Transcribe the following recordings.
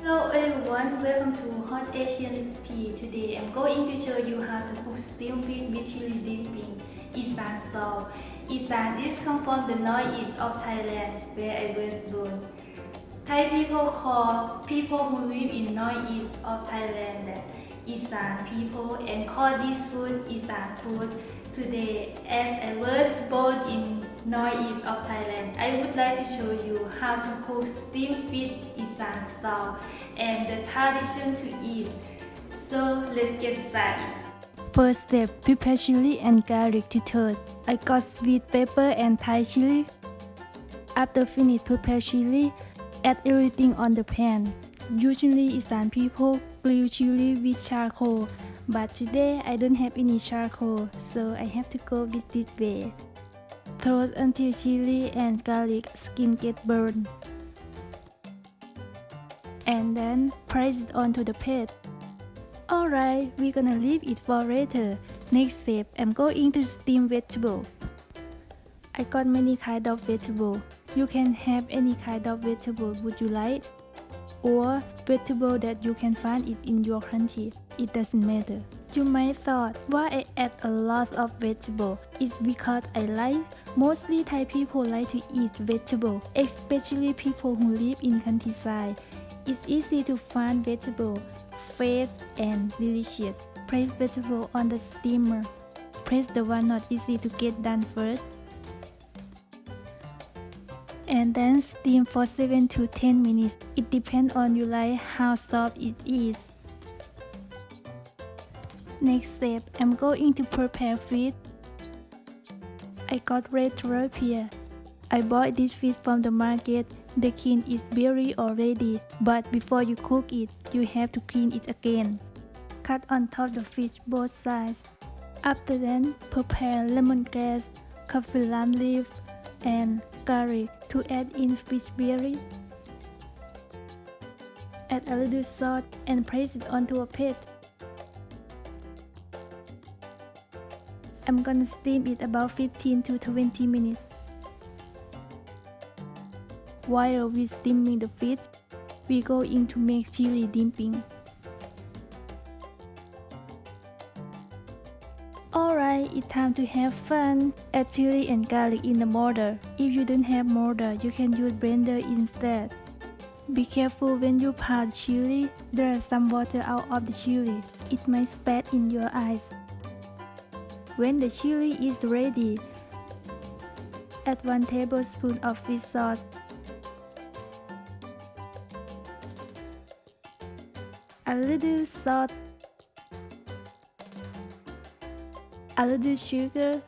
Hello everyone, welcome to Hot Asian Recipe. Today I'm going to show you how to cook steamed fish with chili dipping, Isan style. Isan is come from the northeast of Thailand, where I was born. Thai people call people who live in northeast of Thailand that Isan people and call this food Isan food. Today, as I was born in northeast of Thailand, I would like to show you how to cook steamed fish Isan style and the tradition to eat. So let's get started. First step, prepare chili and garlic to toast. I got sweet pepper and Thai chili. After finish prepare chili, add everything on the pan. Usually Isan people grill chili with charcoal, but today I don't have any charcoal, so I have to go with this way. Toast until chili and garlic skin get burned. And then press it onto the plate. Alright, we're gonna leave it for later. Next step, I'm going to steam vegetable. I got many kind of vegetable. You can have any kind of vegetable would you like, or vegetable that you can find it in your country. It doesn't matter. You might thought why I add a lot of vegetable. It's because I like. Mostly Thai people like to eat vegetable, especially people who live in countryside. It's easy to find vegetable, fresh and delicious. Place vegetable on the steamer. Press the one not easy to get done first. And then steam for 7 to 10 minutes. It depends on you like how soft it is. Next step, I'm going to prepare fish. I got red tilapia. I bought this fish from the market. The skin is very already, but before you cook it, you have to clean it again. Cut on top the fish both sides. After then, prepare lemongrass, coffee lime leaf, and garlic to add in fish berry. Add a little salt and place it onto a plate. I'm gonna steam it about 15 to 20 minutes. While we're steaming the fish, we're going to make chili dipping. Alright, it's time to have fun. Add chili and garlic in the mortar. If you don't have mortar, you can use blender instead. Be careful when you pound chili. There is some water out of the chili. It might spat in your eyes. When the chili is ready, add 1 tablespoon of fish sauce. A little salt, a little sugar,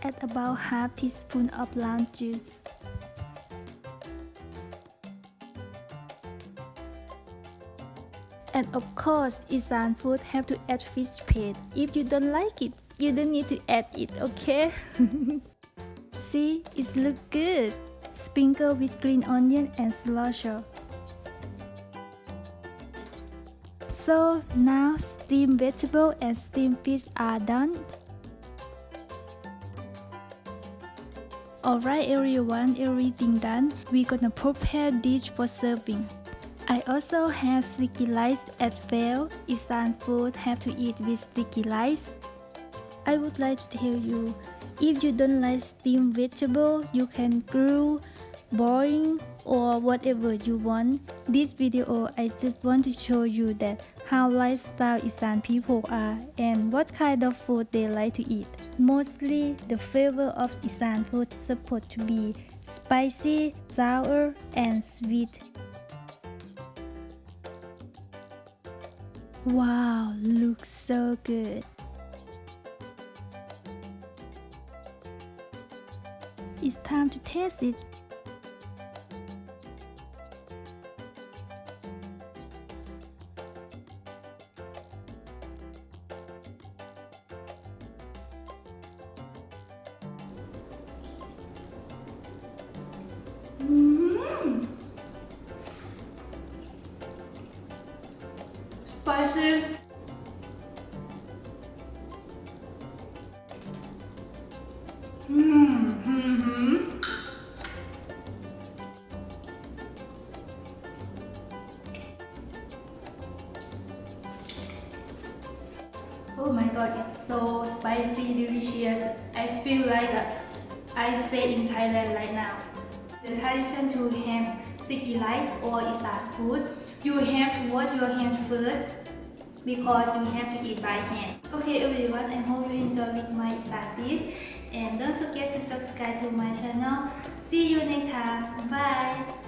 add about half teaspoon of lime juice. And of course, Isan food have to add fish paste. If you don't like it, you don't need to add it, okay? See, it looks good. Sprinkle with green onion and cilantro. So now steamed vegetable and steamed fish are done. Alright everyone, everything done. We're gonna prepare dish for serving. I also have sticky rice as well. Isan food have to eat with sticky rice. I would like to tell you, if you don't like steamed vegetable, you can grill, boil, or whatever you want. This video I just want to show you that how lifestyle Isan people are and what kind of food they like to eat. Mostly the flavor of Isan food is supposed to be spicy, sour, and sweet. Wow, looks so good. It's time to taste it. Spicy. Oh my god, it's so spicy, delicious. I feel like I stay in Thailand right now. The tradition to have sticky rice or Isan food, you have to wash your hands first because you have to eat by hand. Okay everyone, I hope you enjoy with my Isan dish and don't forget to subscribe to my channel. See you next time. Bye.